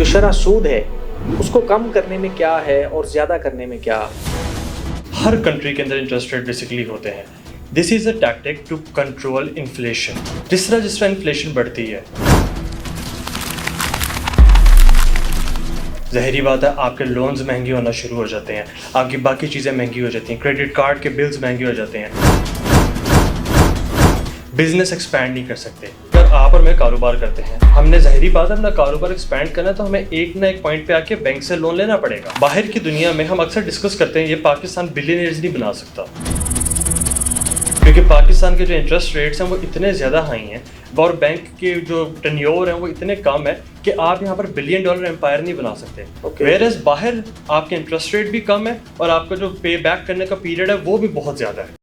जो शरह सूद है उसको कम करने में क्या है और ज़्यादा करने में क्या? हर कंट्री के अंदर इंटरेस्ट रेट बेसिकली होते हैं। This is a tactic to control inflation. जिस तरह इन्फ्लेशन बढ़ती है, ज़ाहिरी बात है आपके लोन्स महंगे होना शुरू हो जाते हैं, आपकी बाकी चीज़ें महंगी हो जाती हैं, क्रेडिट कार्ड के बिल्स महंगे हो जाते हैं, बिजनेस एक्सपैंड नहीं कर सकते। अगर आप और मैं कारोबार करते हैं, हमने ज़ाहिरी बात है अपना कारोबार एक्सपैंड करना है तो हमें एक ना एक पॉइंट पे आके बैंक से लोन लेना पड़ेगा। बाहर की दुनिया में हम अक्सर डिस्कस करते हैं ये पाकिस्तान बिलियनियर्स नहीं बना सकता, क्योंकि पाकिस्तान के जो इंटरेस्ट रेट्स हैं वो इतने ज़्यादा हाई हैं और बैंक के जो टेन्योर हैं वो इतने कम है कि आप यहाँ पर $1 बिलियन एम्पायर नहीं बना सकते। वेयरएज़ बाहर आपके इंटरेस्ट रेट भी कम है और आपका जो पे बैक करने का पीरियड है वो भी बहुत ज़्यादा है।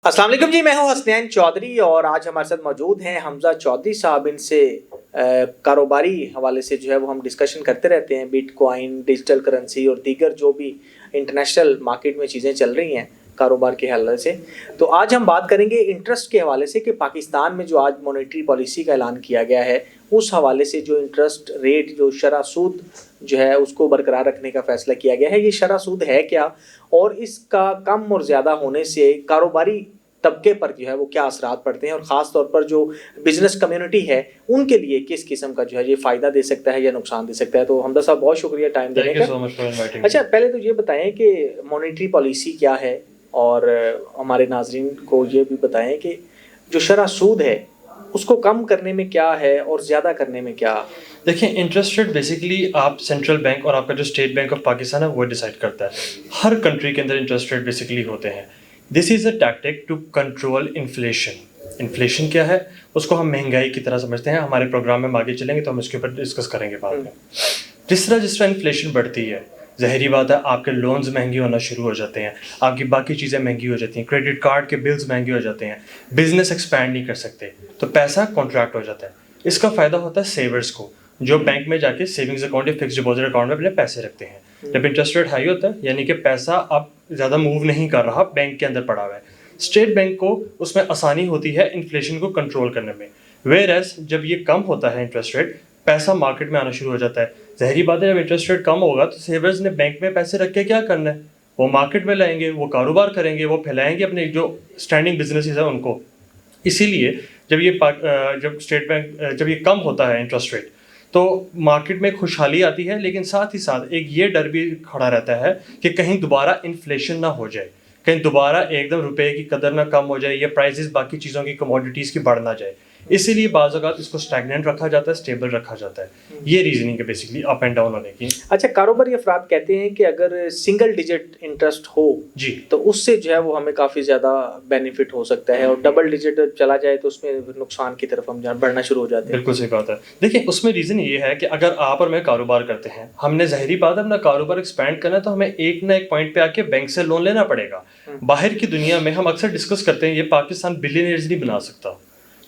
अस्सलाम वालेकुम जी, मैं हूं हसनैन चौधरी और आज हमारे साथ मौजूद हैं हमजा चौधरी साहब। इनसे कारोबारी हवाले से जो है वो हम डिस्कशन करते रहते हैं, बिटकॉइन, डिजिटल करेंसी और दीगर जो भी इंटरनेशनल मार्केट में चीज़ें चल रही हैं कारोबार के हवाले से। तो आज हम बात करेंगे इंटरेस्ट के हवाले से कि पाकिस्तान में जो आज मॉनेटरी पॉलिसी का ऐलान किया गया है उस हवाले से जो इंटरेस्ट रेट, जो शरह सूद जो है उसको बरकरार रखने का फैसला किया गया है। ये शरह सूद है क्या और इसका कम और ज़्यादा होने से कारोबारी तबके पर जो है वो क्या असरात पड़ते हैं और ख़ास तौर पर जो बिजनेस कम्युनिटी है उनके लिए किस किस्म का जो है ये फ़ायदा दे सकता है या नुकसान दे सकता है। तो हमदा साहब बहुत शुक्रिया टाइम देने का। अच्छा, पहले तो ये बताएं कि मॉनेटरी पॉलिसी क्या है और हमारे नाजरीन को ये भी बताएं कि जो शरह सूद है उसको कम करने में क्या है और ज़्यादा करने में क्या। देखिए, इंटरेस्ट रेट बेसिकली आप सेंट्रल बैंक और आपका जो स्टेट बैंक ऑफ पाकिस्तान है वो डिसाइड करता है। हर कंट्री के अंदर इंटरेस्ट रेट बेसिकली होते हैं। This is a tactic to control inflation. Inflation क्या है उसको हम महंगाई की तरह समझते हैं। हमारे प्रोग्राम में हम आगे चलेंगे तो हम इसके ऊपर डिस्कस करेंगे बाद में। जिस तरह इन्फ्लेशन बढ़ती है, ज़ाहिरी बात है आपके लोन्स महंगे होना शुरू हो जाते हैं, आपकी बाकी चीज़ें महंगी हो जाती हैं, क्रेडिट कार्ड के बिल्स महंगे हो जाते हैं, बिजनेस एक्सपैंड नहीं कर सकते, तो पैसा कॉन्ट्रैक्ट हो जाता है। इसका फ़ायदा होता है सेवर्स को, जो बैंक में जाके सेविंग्स अकाउंट या फिक्स डिपॉजिट अकाउंट में अपने पैसे रखते हैं। जब इंटरेस्ट रेट हाई होता है यानी कि पैसा अब ज़्यादा मूव नहीं कर रहा, बैंक के अंदर पड़ा हुआ है, स्टेट बैंक को उसमें आसानी होती है इन्फ्लेशन को कंट्रोल करने में। वेयरएज़ जब ये कम होता है इंटरेस्ट रेट, पैसा मार्केट में आना शुरू हो जाता है। ज़ाहिरी बात है जब इंटरेस्ट रेट कम होगा तो सेवर्स ने बैंक में पैसे रख के क्या करना है, वो मार्केट में लाएंगे, वो कारोबार करेंगे, वो फैलाएंगे अपने जो स्टैंडिंग बिजनेसेस है उनको। इसीलिए जब स्टेट बैंक जब ये कम होता है इंटरेस्ट रेट तो मार्केट में खुशहाली आती है, लेकिन साथ ही साथ एक ये डर भी खड़ा रहता है कि कहीं दोबारा इन्फ्लेशन ना हो जाए, कहीं दोबारा एकदम रुपए की कदर ना कम हो जाए या प्राइसेस बाकी चीज़ों की कमोडिटीज़ की बढ़ ना जाए। इसीलिए बाज़ औक़ात इसको स्टैग्नेंट रखा जाता है, स्टेबल रखा जाता है। ये रीजनिंग है बेसिकली अप एंड डाउन होने की। अच्छा, कारोबारी अफराद कहते हैं कि अगर सिंगल डिजिट इंटरेस्ट हो जी तो उससे जो है वो हमें काफ़ी ज़्यादा बेनिफिट हो सकता है और डबल डिजिट चला जाए तो उसमें नुकसान की तरफ हम बढ़ना शुरू हो जाते हैं। बिल्कुल सही बात है। देखिए, उसमें रीज़न ये है कि अगर आप और मैं कारोबार करते हैं, हमने ज़ाहिरी बात है अपना कारोबार एक्सपैंड करना है तो हमें एक ना एक पॉइंट पे आके बैंक से लोन लेना पड़ेगा। बाहर की दुनिया में हम अक्सर डिस्कस करते हैं ये पाकिस्तान बिलियनियर्स नहीं बना सकता,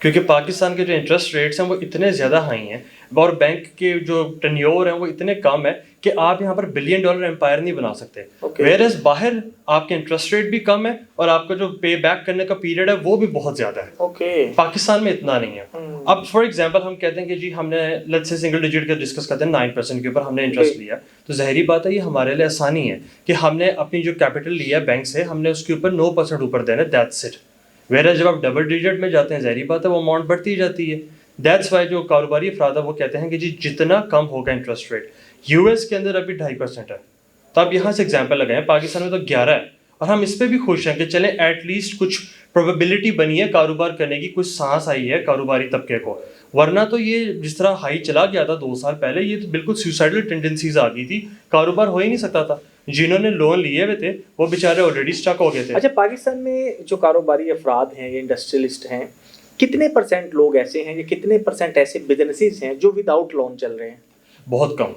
क्योंकि पाकिस्तान के जो इंटरेस्ट रेट्स हैं वो इतने ज़्यादा हाई हैं और बैंक के जो टेन्योर हैं वो इतने कम है कि आप यहाँ पर $1 बिलियन एम्पायर नहीं बना सकते। वेयरएज़ बाहर आपके इंटरेस्ट रेट भी कम है और आपका जो पे बैक करने का पीरियड है वो भी बहुत ज़्यादा है। पाकिस्तान में इतना नहीं है। अब फॉर एग्जांपल हम कहते हैं कि जी हमने लेट्स से सिंगल डिजिट का डिस्कस करते हैं, 9% के ऊपर हमने इंटरेस्ट लिया, तो ज़ाहिरी बात है ये हमारे लिए आसानी है कि हमने अपनी जो कैपिटल लिया बैंक से हमने उसके ऊपर 9% ऊपर देना, दैट्स इट। वेयरएज़ जब आप डबल डिजिट में जाते हैं ज़ाहिरी बात है वो अमाउंट बढ़ती जाती है। दैट्स वाई जो कारोबारी अफराद है वो कहते हैं कि जी जितना कम होगा इंटरेस्ट रेट, यूएस के अंदर अभी 2.5% है, तो आप यहाँ से एग्जांपल लगाएं, पाकिस्तान में तो 11 है और हम इस पर भी खुश हैं कि चलें एटलीस्ट कुछ प्रोबेबिलिटी बनी है कारोबार करने की, कुछ सांस आई है कारोबारी तबके को। वरना तो ये जिस तरह हाई चला गया था 2 साल पहले, ये तो बिल्कुल सुसाइडल टेंडेंसीज आ गई थी, कारोबार हो ही नहीं सकता था। जिन्होंने लोन लिए हुए थे वो बेचारे ऑलरेडी स्टक हो गए थे। अच्छा, पाकिस्तान में जो कारोबारी अफराद हैं या इंडस्ट्रियलिस्ट हैं, कितने % लोग ऐसे हैं या कितने % ऐसे बिजनेसेस हैं जो विदाउट लोन चल रहे हैं? बहुत कम।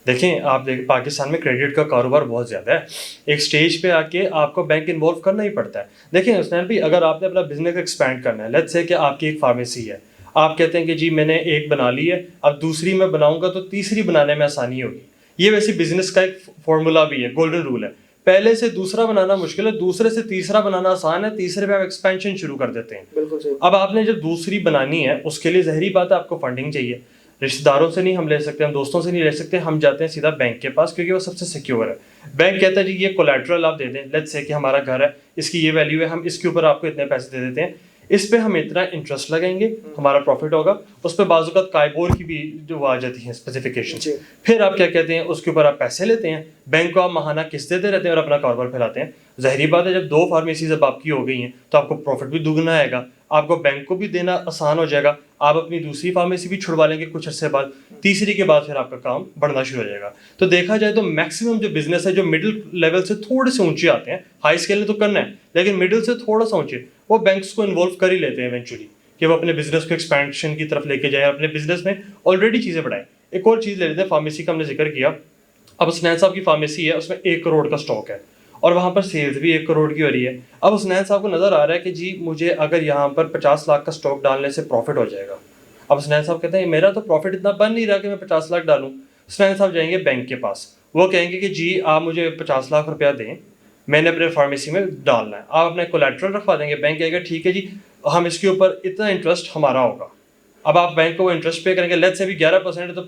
देखें, आप पाकिस्तान में क्रेडिट का कारोबार बहुत ज़्यादा है। एक स्टेज पे आके आपको बैंक इन्वॉल्व करना ही पड़ता है। देखें हुसनैन भाई, अगर आपने अपना बिजनेस एक्सपैंड करना है, लेट्स से कि आपकी एक फार्मेसी है, आप कहते हैं कि जी मैंने एक बना ली है, अब दूसरी मैं बनाऊंगा तो तीसरी बनाने में आसानी होगी। ये वैसे बिजनेस का एक फॉर्मूला भी है, गोल्डन रूल है। पहले से दूसरा बनाना मुश्किल है, दूसरे से तीसरा बनाना आसान है, तीसरे पे आप एक्सपेंशन शुरू कर देते हैं। बिल्कुल सही। अब आपने जब दूसरी बनानी है उसके लिए ज़ाहिरी बात है आपको फंडिंग चाहिए। रिश्तेदारों से नहीं हम ले सकते, हम दोस्तों से नहीं ले सकते, हम जाते हैं सीधा बैंक के पास क्योंकि वो सबसे सिक्योर है। बैंक कहता है जी ये कोलैटरल आप दे दें, लेट्स से कि हमारा घर है, इसकी ये वैल्यू है, हम इसके ऊपर आपको इतने पैसे दे देते हैं, इस पे हम इतना इंटरेस्ट लगाएंगे, हमारा प्रॉफिट होगा, उस पर बाज़-औक़ात काइबोर की भी जो आ जाती है स्पेसिफिकेशन, फिर आप क्या कहते हैं उसके ऊपर आप पैसे लेते हैं, बैंक को आप माहाना किस्त देते रहते हैं और अपना कारोबार फैलाते हैं। ज़ाहिरी बात है जब 2 फार्मेसीज अब आपकी हो गई हैं तो आपको प्रॉफिट भी दुगना आएगा, आपको बैंक को भी देना आसान हो जाएगा, आप अपनी दूसरी फार्मेसी भी छुड़वा लेंगे कुछ अर्से बाद, तीसरी के बाद फिर आपका काम बढ़ना शुरू हो जाएगा। तो देखा जाए तो मैक्सिमम जो बिजनेस है जो मिडिल लेवल से थोड़े से ऊंचे आते हैं, हाई स्केल में तो करना है लेकिन मिडिल से थोड़ा सा ऊंचे, वो बैंक्स को इन्वॉल्व कर ही लेते हैं इवेंचुअली कि वो अपने बिजनेस को एक्सपेंशन की तरफ लेके जाए, अपने बिजनेस में ऑलरेडी चीज़ें बढ़ाएं। एक और चीज़ ले लेते हैं, फार्मेसी का हमने जिक्र किया, अब उसनैन साहब की फार्मेसी है उसमें 1 करोड़ का स्टॉक है और वहाँ पर सेल्स भी 1 करोड़ की हो रही है। अब उसनैन साहब को नज़र आ रहा है कि जी मुझे अगर यहाँ पर 50 लाख का स्टॉक डालने से प्रॉफिट हो जाएगा। अब उसनैन साहब कहते हैं मेरा तो प्रॉफिट इतना बन नहीं रहा कि मैं 50 लाख डालूँ। उसनैन साहब जाएंगे बैंक के पास, वो कहेंगे कि जी आप मुझे 50 लाख रुपया दें, मैंने अपने फार्मेसी में डालना है, आप अपने कोलैटरल रखवा देंगे। बैंक कहेगा ठीक है जी हम इसके ऊपर इतना इंटरेस्ट हमारा होगा। अब आप बैंक को वो इंटरेस्ट पे करेंगे, लेट्स से भी 11% है तो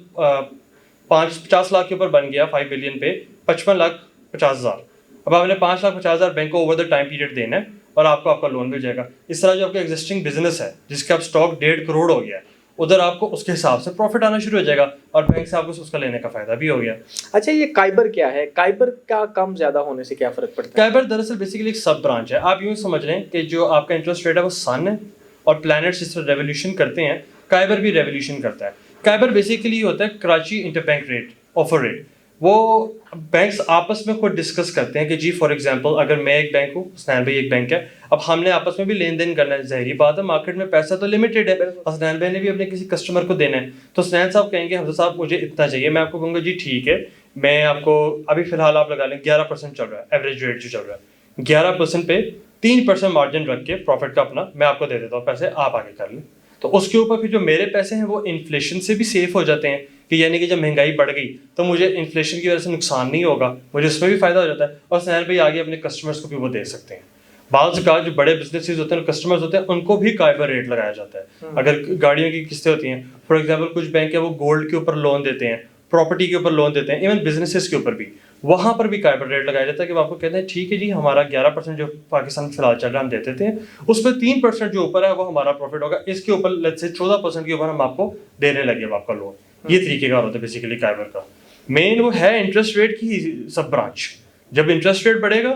50 लाख के ऊपर बन गया 5 बिलियन पे 55,50,000। अब आपने 5,50,000 बैंक को ओवर द टाइम पीरियड देना है और आपको आपका लोन मिल जाएगा। इस तरह जो आपका एग्जिस्टिंग बिजनेस है जिसका आप स्टॉक 1.5 करोड़ हो गया है, उधर आपको उसके हिसाब से प्रॉफिट आना शुरू हो जाएगा और बैंक से आपको उसका लेने का फायदा भी हो गया। अच्छा ये काइबर क्या है, काइबर का कम ज्यादा होने से क्या फर्क पड़ता है? काइबर दरअसल बेसिकली एक सब ब्रांच है। आप यूँ समझ लें कि जो आपका इंटरेस्ट रेट है वो सन है और प्लैनेट्स जिस तरह रेवोल्यूशन करते हैं, काइबर भी रेवोल्यूशन करता है। काइबर बेसिकली होता है Karachi interbank rate, offer rate. वो बैंक्स आपस में खुद डिस्कस करते हैं कि जी फॉर एग्जांपल अगर मैं एक बैंक हूँ, हसनैन भाई एक बैंक है, अब हमने आपस में भी लेन देन करना है। ज़ाहिरी बात है मार्केट में पैसा तो लिमिटेड है, हसनैन भाई ने भी अपने किसी कस्टमर को देना है, तो हसनैन साहब कहेंगे हमजा साहब मुझे इतना चाहिए, मैं आपको कहूँगा जी ठीक है, मैं आपको अभी फिलहाल आप लगा लें 11% चल रहा है एवरेज रेट जो चल रहा है, 11% पे 3% मार्जिन रख के प्रॉफिट का अपना मैं आपको दे देता हूँ पैसे, आप आगे कर लें। तो उसके ऊपर फिर जो मेरे पैसे हैं वो इन्फ्लेशन से भी सेफ हो जाते हैं कि यानी कि जब महंगाई बढ़ गई तो मुझे इन्फ्लेशन की वजह से नुकसान नहीं होगा, मुझे उसमें भी फायदा हो जाता है और सैन भाई आगे अपने कस्टमर्स को भी वो दे सकते हैं। बाज़ का जो बड़े बिजनेसेस होते हैं, कस्टमर्स होते हैं, उनको भी काइबर रेट लगाया जाता है। अगर गाड़ियों की किस्तें होती हैं, फॉर एग्जाम्पल कुछ बैंक है वो गोल्ड के ऊपर लोन देते हैं, प्रॉपर्टी के ऊपर लोन देते हैं, इवन बिजनेसेस के ऊपर भी, वहाँ पर भी काइबर रेट लगाया जाता है कि वो आपको कहते हैं ठीक है जी हमारा 11% जो पाकिस्तान में फिलहाल चल रहा है हम दे देते हैं, उस पर 3% जो ऊपर है वो हमारा प्रॉफिट होगा, इसके ऊपर लेट्स से 14% के ऊपर हम आपको देने लगे अब आपका लोन। ये तरीकेकार होता है बेसिकली काइबर का। मेन वो है इंटरेस्ट रेट की सब ब्रांच। जब इंटरेस्ट रेट बढ़ेगा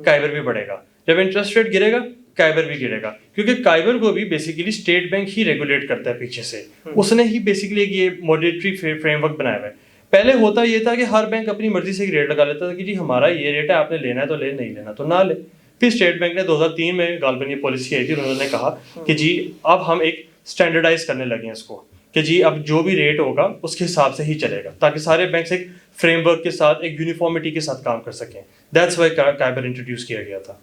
काइबर भी बढ़ेगा, जब इंटरेस्ट रेट गिरेगा काइबर भी गिरेगा, क्योंकि काइबर को भी बेसिकली स्टेट बैंक ही रेगुलेट करता है पीछे से। उसने ही बेसिकली ये मॉनेटरी फ्रेमवर्क बनाया हुआ है। पहले होता ये था कि हर बैंक अपनी मर्जी से एक रेट लगा लेता था कि जी हमारा ये रेट है, आपने लेना है तो ले, नहीं लेना तो ना ले। फिर स्टेट बैंक ने 2003 में गालबन ये पॉलिसी आई थी, उन्होंने कहा कि जी अब हम एक स्टैंडर्डाइज करने लगे हैं इसको कि जी अब जो भी रेट होगा उसके हिसाब से ही चलेगा, ताकि सारे बैंक एक फ्रेमवर्क के साथ एक यूनिफॉर्मिटी के साथ काम कर सकें। दैट्स व्हाई काइबर इंट्रोड्यूस किया गया था।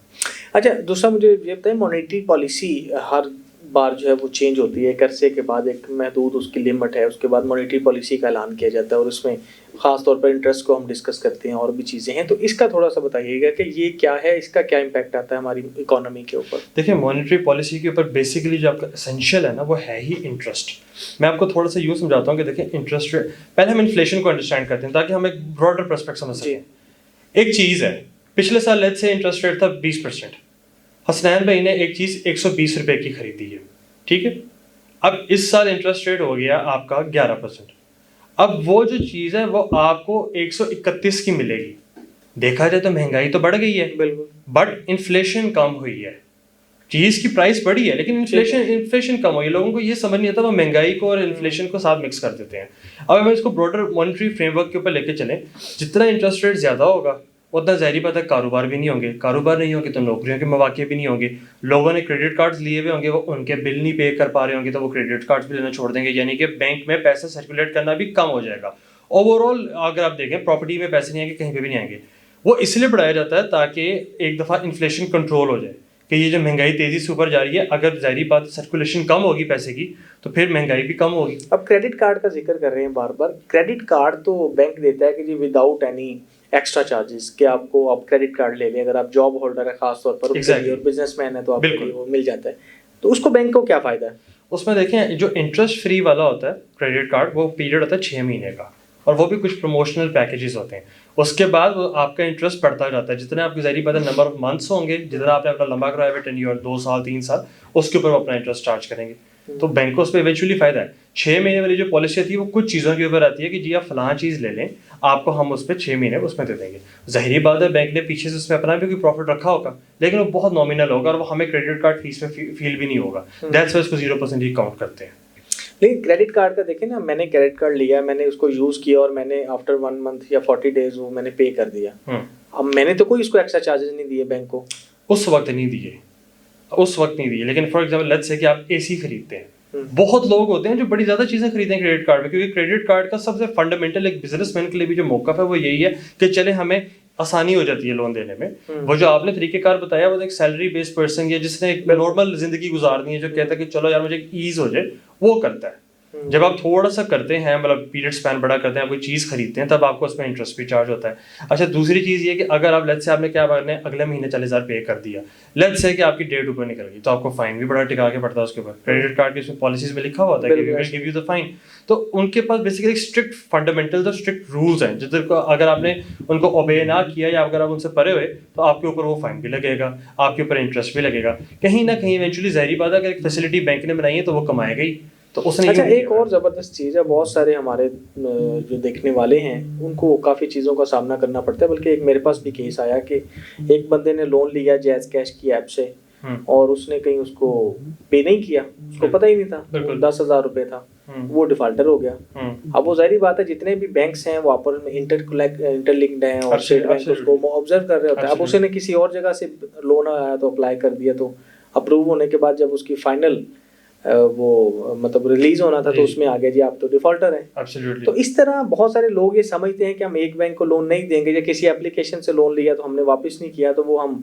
अच्छा दूसरा मुझे ये बताएं, मॉनेटरी पॉलिसी हर बार जो है वो चेंज होती है, एक अरसे के बाद एक महदूद उसकी लिमिट है, उसके बाद मॉनेटरी पॉलिसी का ऐलान किया जाता है और उसमें ख़ास तौर पर इंटरेस्ट को हम डिस्कस करते हैं और भी चीज़ें हैं, तो इसका थोड़ा सा बताइएगा कि ये क्या है, इसका क्या इम्पैक्ट आता है हमारी इकोनॉमी के ऊपर? देखिए मॉनेटरी पॉलिसी के ऊपर बेसिकली जो आपका एसेंशियल है ना वो है ही इंटरेस्ट। मैं आपको थोड़ा सा यूँ समझाता हूँ कि देखिए इंटरेस्ट रेट, पहले हम इन्फ्लेशन को अंडरस्टैंड करते हैं ताकि हम एक ब्रॉडर पर्सपेक्ट समझ सकें। एक चीज़ है, पिछले साल लेट्स से इंटरेस्ट रेट था 20%, हसनैन भाई ने एक चीज़ 120 रुपये की खरीदी है, ठीक है। अब इस साल इंटरेस्ट रेट हो गया आपका 11%, अब वो जो चीज़ है वो आपको 131 की मिलेगी। देखा जाए तो महंगाई तो बढ़ गई है बिल्कुल, बट इन्फ्लेशन कम हुई है, चीज़ की प्राइस बढ़ी है लेकिन इन्फ्लेशन कम हुई है। लोगों को ये समझ नहीं आता, वो महंगाई को और इन्फ्लेशन को साथ मिक्स कर देते हैं। अब हम इसको ब्रॉडर मॉनेटरी फ्रेमवर्क के ऊपर लेके चलें, जितना इंटरेस्ट रेट ज़्यादा होगा उतना ज़ाहिर बात है कारोबार भी नहीं होंगे, कारोबार नहीं होंगे तो नौकरियों के मौके भी नहीं होंगे, लोगों ने क्रेडिट कार्ड्स लिए हुए होंगे, वो उनके बिल नहीं पे कर पा रहे होंगे तो वो क्रेडिट कार्ड्स भी लेना छोड़ देंगे, यानी कि बैंक में पैसा सर्कुलेट करना भी कम हो जाएगा। ओवरऑल अगर आप देखें प्रॉपर्टी में पैसे नहीं आएंगे, कहीं पे भी नहीं आएंगे। वो इसलिए बढ़ाया जाता है ताकि एक दफ़ा इन्फ्लेशन कंट्रोल हो जाए कि ये जो महंगाई तेज़ी से ऊपर जा रही है, अगर ज़ाहिरी बात सर्कुलेशन कम होगी पैसे की तो फिर महंगाई भी कम होगी। अब क्रेडिट कार्ड का जिक्र कर रहे हैं बार बार, क्रेडिट कार्ड तो बैंक देता है कि जी विदाउट एनी एक्स्ट्रा चार्जेस कि आपको आप क्रेडिट कार्ड ले लें, अगर आप जॉब होल्डर है खास तौर पर Exactly. और बिजनेसमैन है तो आपके बिल्कुल। लिए वो मिल जाता है, तो उसको बैंक को क्या फायदा है? उसमें देखें जो इंटरेस्ट फ्री वाला होता है क्रेडिट कार्ड, वो पीरियड होता है 6 महीने का, और वो भी कुछ प्रमोशनल पैकेजेस होते हैं। उसके बाद वो आपका इंटरेस्ट बढ़ता जाता है, जितने आपकी ज़ाहिर बात है नंबर ऑफ मंथ्स होंगे, जितना आपने अपना लंबा कराया हुआ टेन्योर 2 साल 3 साल, उसके ऊपर वो अपना इंटरेस्ट चार्ज करेंगे। तो बैंक को उस पर इवेंचुअली फायदा है। 6 महीने वाली जो पॉलिसी आती है वो कुछ चीज़ों के ऊपर आती है कि जी आप फलां चीज़ ले लें, आपको हम उस पर 6 महीने उसमें दे देंगे। ज़ाहिर बात है बैंक ने पीछे से उसमें अपना भी कोई प्रॉफिट रखा होगा, लेकिन वो बहुत नॉमिनल होगा और वो हमें क्रेडिट कार्ड फीस में फील भी नहीं होगा। दैट्स वाई उसको 0% ही काउंट करते हैं। लेकिन क्रेडिट कार्ड का देखें ना, मैंने क्रेडिट कार्ड लिया, मैंने उसको यूज़ किया और मैंने आफ्टर 1 मंथ या 40 डेज वो मैंने पे कर दिया। अब मैंने तो कोई उसको एक्स्ट्रा चार्जेस नहीं दिए बैंक को। उस वक्त नहीं दिए, लेकिन फॉर एग्जांपल लेट्स से कि आप एसी खरीदते हैं, बहुत लोग होते हैं जो बड़ी ज्यादा चीजें खरीदते हैं क्रेडिट कार्ड में, क्योंकि क्रेडिट कार्ड का सबसे फंडामेंटल एक बिजनेसमैन के लिए भी जो मौका है वो यही है कि चले हमें आसानी हो जाती है लोन देने में। वो जो आपने तरीकेकार बताया वो एक सैलरी बेस्ड पर्सन है जिसने एक नॉर्मल जिंदगी गुजारनी है, जो कहता है कि चलो यार मुझे ईज हो जाए, वो करता है। जब आप थोड़ा सा करते हैं, मतलब पीरियड स्पैन बड़ा करते हैं, कोई चीज़ खरीदते हैं, तब आपको उसमें इंटरेस्ट भी चार्ज होता है। अच्छा, दूसरी चीज़ ये कि अगर आप लेट्स से आपने क्या करना है, अगले महीने 40,000 पे कर दिया, लेट्स से कि आपकी डेट ऊपर निकल गई, तो आपको फाइन भी बड़ा टिका के पड़ता है उसके ऊपर। क्रेडिट कार्ड की उसमें पॉलिसीज में लिखा हुआ होता है कि we will give you the fine. तो उनके पास basically strict fundamental strict rules हैं, जिनको अगर आपने उनको ओबे ना किया या अगर आप उनसे परे हुए तो आपके ऊपर वो फाइन भी लगेगा, आपके ऊपर इंटरेस्ट भी लगेगा। कहीं ना कहीं इवेंचुअली ज़ाहिर बात है अगर एक फैसिलिटी बैंक ने बनाई है तो वो कमाएगा ही। तो उसने अच्छा, एक और ज़बरदस्त चीज़ है, बहुत सारे हमारे जो देखने वाले हैं उनको काफ़ी चीज़ों का सामना करना पड़ता है। बल्कि एक मेरे पास भी केस आया कि एक बंदे ने लोन लिया जैज़ कैश की ऐप से और उसने कहीं उसको पे नहीं किया, उसको पता ही नहीं था, 10,000 रुपये था, वो डिफॉल्टर हो गया। अब वो जाहिर बात है जितने भी बैंक्स हैं वो आपस में इंटरलिंक्ड हैं और स्टेट बैंक उसको ऑब्जर्व कर रहे होते हैं। अब उसने किसी और जगह से लोन आया तो अप्लाई कर दिया, तो अप्रूव होने के बाद जब उसकी फाइनल वो मतलब रिलीज होना था तो उसमें आ गया जी आप तो डिफॉल्टर हैं। तो इस तरह बहुत सारे लोग ये समझते हैं कि हम एक बैंक को लोन नहीं देंगे, या किसी एप्लीकेशन से लोन लिया तो हमने वापस नहीं किया तो वो हम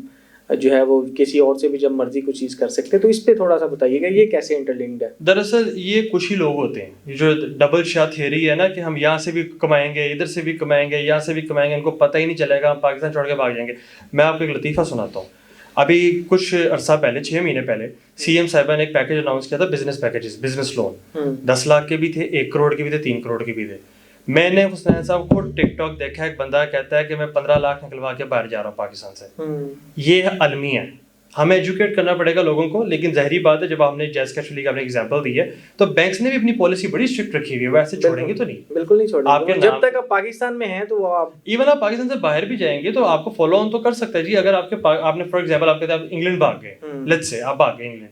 जो है वो किसी और से भी जब मर्जी कुछ चीज़ कर सकते हैं। तो इस पे थोड़ा सा बताइएगा ये कैसे इंटरलिंक्ड है। दरअसल ये कुछ ही लोग होते हैं जो डबल शाह थियरी है ना, कि हम यहाँ से भी कमाएंगे, इधर से भी कमाएंगे, यहाँ से भी कमाएंगे, उनको पता ही नहीं चलेगा, हम पाकिस्तान छोड़ के भाग जाएंगे। मैं आपको एक लतीफ़ा सुनाता हूँ। अभी कुछ अरसा पहले 6 महीने पहले सीएम साहिबा ने एक पैकेज अनाउंस किया था, business packages, business loan 10 lakh के भी थे, 1 करोड़ के भी थे, 3 करोड़ के भी थे। मैंने हुसैन साहब को टिकटॉक देखा, एक बंदा कहता है कि मैं 15 लाख निकलवा के बाहर जा रहा हूँ पाकिस्तान से। ये अलमी है, हमें एजुकेट करना पड़ेगा लोगों को। लेकिन जाहिर बात है जब आपने जैज़ कैश का आपने एग्जांपल दी है तो बैंक्स ने भी अपनी पॉलिसी बड़ी स्ट्रिक्ट रखी हुई है, वो ऐसे छोड़ेंगे तो नहीं, बिल्कुल नहीं छोड़ेंगे। आपके जब तक आप पाकिस्तान में हैं तो वो आप इवन आप पाकिस्तान से बाहर भी जाएंगे तो आपको फॉलो ऑन तो कर सकता है जी। अगर आपने फॉर एग्जांपल आप कहते हैं इंग्लैंड भाग गए, लेट्स से आप भाग गए इंग्लैंड,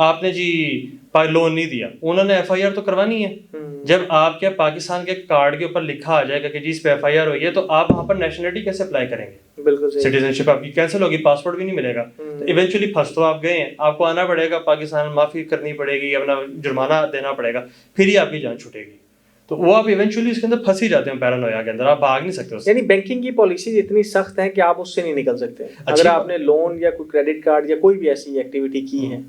आपने जी लोन नहीं दिया, उन्होंने एफआईआर तो करवानी है। जब आपके पाकिस्तान के कार्ड के ऊपर लिखा आ जाएगा कि जी इस पे एफआईआर हुई है, तो आप वहाँ पर नेशनलिटी कैसे अप्लाई करेंगे? बिल्कुल सही, सिटीजनशिप आपकी कैंसिल होगी, पासपोर्ट भी नहीं मिलेगा। तो इवेंचुअली फंस तो आप गए हैं, आपको आना पड़ेगा पाकिस्तान, माफी करनी पड़ेगी, अपना जुर्माना देना पड़ेगा, फिर ही आपकी जान छूटेगी। तो वो आप इवेंचुअली इसके अंदर फंस ही जाते हैं, पैरानोया के अंदर, आप भाग नहीं सकते उससे। यानी बैंकिंग की पॉलिसीज इतनी सख्त हैं कि आप उससे नहीं निकल सकते अगर आपने लोन या कोई क्रेडिट कार्ड या कोई भी ऐसी एक्टिविटी की है।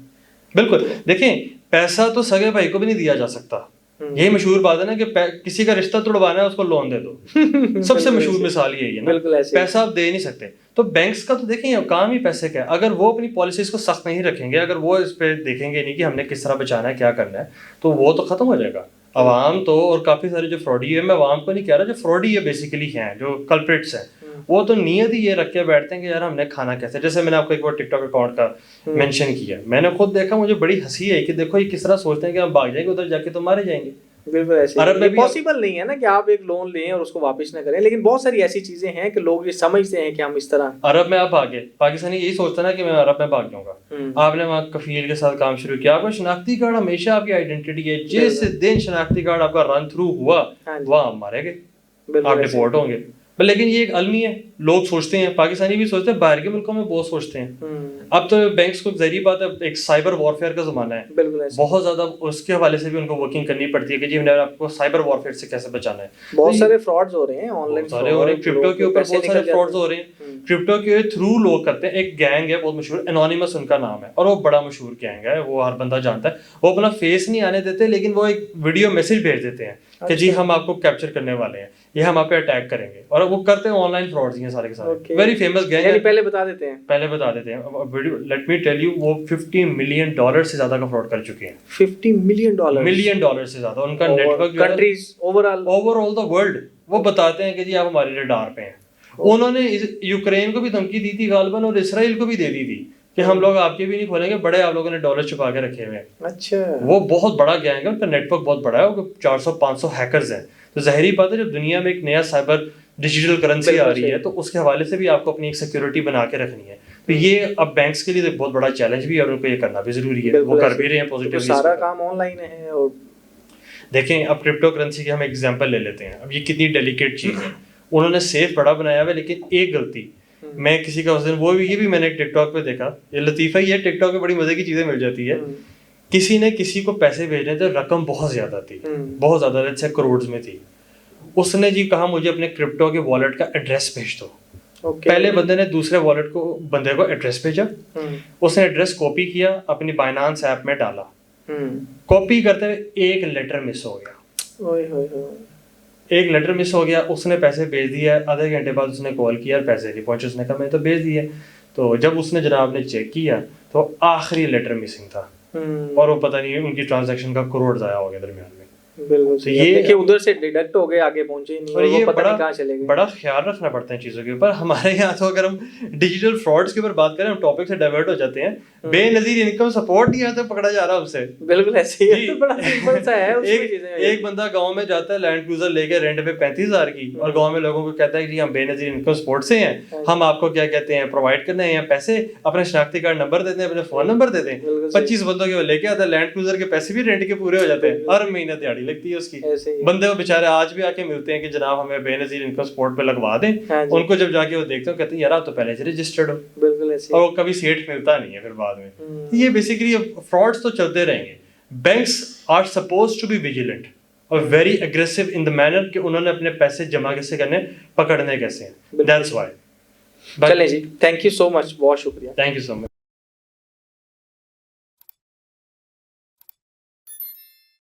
बिल्कुल, देखें पैसा तो सगे भाई को भी नहीं दिया जा सकता, यही मशहूर बात है ना कि किसी का रिश्ता तोड़वाना है उसको लोन दे दो। सबसे मशहूर मिसाल यही है ना, पैसा आप दे नहीं सकते। तो बैंक्स का तो देखें काम ही पैसे का है। अगर वो अपनी पॉलिसीज को सख्त नहीं रखेंगे, अगर वो इस पे देखेंगे नहीं कि हमने किस तरह बचाना है, क्या करना है, तो वो तो खत्म हो जाएगा। अवाम तो, और काफी सारे जो फ्रॉडी है, मैं अवाम को नहीं कह रहा, जो फ्रॉडी है बेसिकली हैं, जो कल्प्रिट्स हैं, वो तो नियत ही ये रख के बैठते हैं कि यार हमने खाना कैसे। जैसे मैंने आपको एक बार टिकटॉक अकाउंट का मेंशन किया, मैंने खुद देखा, मुझे बड़ी हंसी आई कि देखो ये किस तरह सोचते हैं कि हम भाग जाएंगे उधर जाके तो मारे जाएंगे। बिल्कुल ऐसे अरब में पॉसिबल नहीं है ना कि आप एक लोन लें और उसको वापस ना करें। लेकिन बहुत सारी ऐसी चीजें हैं कि लोग ये समझते हैं कि हम इस तरह अरब में आप भागे, पाकिस्तानी यही सोचता ना कि मैं अरब में भाग जाऊंगा। आपने वहाँ कफील के साथ काम शुरू किया, आपका शनाख्ती कार्ड हमेशा आपकी आइडेंटिटी है। जिस दिन शनाख्ती कार्ड आपका रन थ्रू हुआ वहाँ आप मारे गए, आप डिपोर्ट होंगे। लेकिन ये एक अलमी है, लोग सोचते हैं, पाकिस्तानी भी सोचते हैं, बाहर के मुल्कों में बहुत सोचते हैं। अब तो बैंक्स को जहरी बात है, एक साइबर वॉरफेयर का जमाना है, बहुत ज्यादा उसके हवाले से भी उनको वर्किंग करनी पड़ती है कि जी हमने आपको साइबर वॉरफेयर से कैसे बचाना है। बहुत सारे फ्रॉड्स हो रहे हैं ऑनलाइन, क्रिप्टो के ऊपर बहुत सारे फ्रॉड्स हो रहे हैं। क्रिप्टो के थ्रू लोग करते हैं। एक गैंग है बहुत मशहूर, एनोनिमस उनका नाम है, और वो बड़ा मशहूर गैंग है, वो हर बंदा जानता है। वो अपना फेस नहीं आने देते, लेकिन वो एक वीडियो मैसेज भेज देते हैं कि जी हम आपको कैप्चर करने वाले हैं, ये हम आप पे अटैक करेंगे, और वो करते हैं ऑनलाइन फ्रॉड्स हैं सारे के सारे। वेरी फेमस गैंग है। पहले बता देते हैं, पहले बता देते हैं video. Let me tell you, वो $50 मिलियन से ज्यादा का फ्रॉड कर चुके हैं। $50 मिलियन मिलियन डॉलर से ज्यादा उनका network, countries overall the world. वो बताते हैं कि जी आप हमारे रडार पे हैं। उन्होंने यूक्रेन को भी धमकी दी थी गालबन, और इसराइल को भी दे दी थी कि हम लोग आपके भी नहीं खोलेंगे, बड़े आप लोगों ने डॉलर छुपा के रखे हुए हैं। अच्छा, वो बहुत बड़ा गैंग है, उनका नेटवर्क बहुत बड़ा है, वो 400-500 हैकर्स हैं। तो ज़ाहिरी बात है, जब दुनिया में एक नया साइबर डिजिटल करेंसी आ रही है, तो उसके हवाले से भी आपको अपनी एक सिक्योरिटी बना के रखनी है। तो ये अब बैंक्स के लिए बहुत बड़ा चैलेंज भी है, और उनको ये करना भी जरूरी है। वो कर भी रहे हैं पॉजिटिवली। सारा काम ऑनलाइन है। और देखें, अब क्रिप्टो करेंसी की हम एग्जांपल ले लेते हैं। अब ये कितनी डेलिकेट चीज़ है। उन्होंने सेफ बड़ा बनाया हुआ है, लेकिन एक गलती, मैं किसी का उस दिन ये भी मैंने टिकटॉक पे देखा, ये लतीफ़ा ही है, टिकटॉक पे बड़ी मजे की चीज़ें मिल जाती है। किसी ने किसी को पैसे भेजने थे, रकम बहुत ज़्यादा थी, बहुत ज़्यादा, जैसे करोड़ में थी। उसने जी कहा मुझे अपने क्रिप्टो के वॉलेट का एड्रेस भेज दो। पहले बंदे ने दूसरे वॉलेट को बंदे को एड्रेस भेजा, उसने एड्रेस कॉपी किया, अपनी बाइनांस ऐप में डाला। कॉपी करते हुए एक लेटर मिस हो गया। एक लेटर मिस हो गया, उसने पैसे भेज दिया। आधे घंटे बाद उसने कॉल किया, पैसे नहीं पहुंचे। उसने कहा मैं तो भेज दिए। तो जब उसने जनाब ने चेक किया तो आखिरी लेटर मिसिंग था, और वो पता नहीं उनकी ट्रांजैक्शन का करोड़ जाया हो गया दरमियान में। बिल्कुल। तो ये देखिए उधर से डिडक्ट हो गए, आगे पहुंचे नहीं, और ये पता नहीं कहां चले गए। बड़ा ख्याल रखना पड़ता है चीजों के ऊपर। हमारे यहाँ तो अगर हम डिजिटल फ्रॉड्स के ऊपर बात करें, हम टॉपिक से डाइवर्ट हो जाते हैं। बेनजीर इनकम सपोर्ट नहीं आता, पकड़ा जा रहा है हमसे। बिल्कुल ऐसे ही, तो बड़ा सिंपल सा है। एक बंदा गांव में जाता है लैंड क्रूजर लेके रेंट पे 35,000 की, और गांव में लोगों को कहता है कि हम बेनजीर इनकम सपोर्ट से हैं, हम आपको क्या कहते हैं प्रोवाइड करने हैं पैसे, अपने शनाख्ती कार्ड नंबर देते हैं, अपने फोन नंबर देते हैं। 25 बंदों के वो लेके आता है, लैंड क्रूजर के पैसे भी रेंट के पूरे हो जाते हैं, हर महीने दिहाड़ी लगती है उसकी। बंदे वो बेचारे आज भी आके मिलते हैं कि जनाब हमें बेनजीर इनकम सपोर्ट पे लगवा दें। उनको जब जाके वो देखते हो, कहते हैं यार आप तो पहले से रजिस्टर्ड हो। बिल्कुल ऐसे। और वो कभी सेट मिलता नहीं है फिर बाद में। ये बेसिकली फ्रॉड्स तो चलते रहेंगे। Banks are supposed to be vigilant और very aggressive in the manner कि उन्होंने अपने पैसे जमा कैसे करने, पकड़ने कैसे हैं। That's why. चलें जी, थैंक यू सो मच, बहुत शुक्रिया। Thank you so much.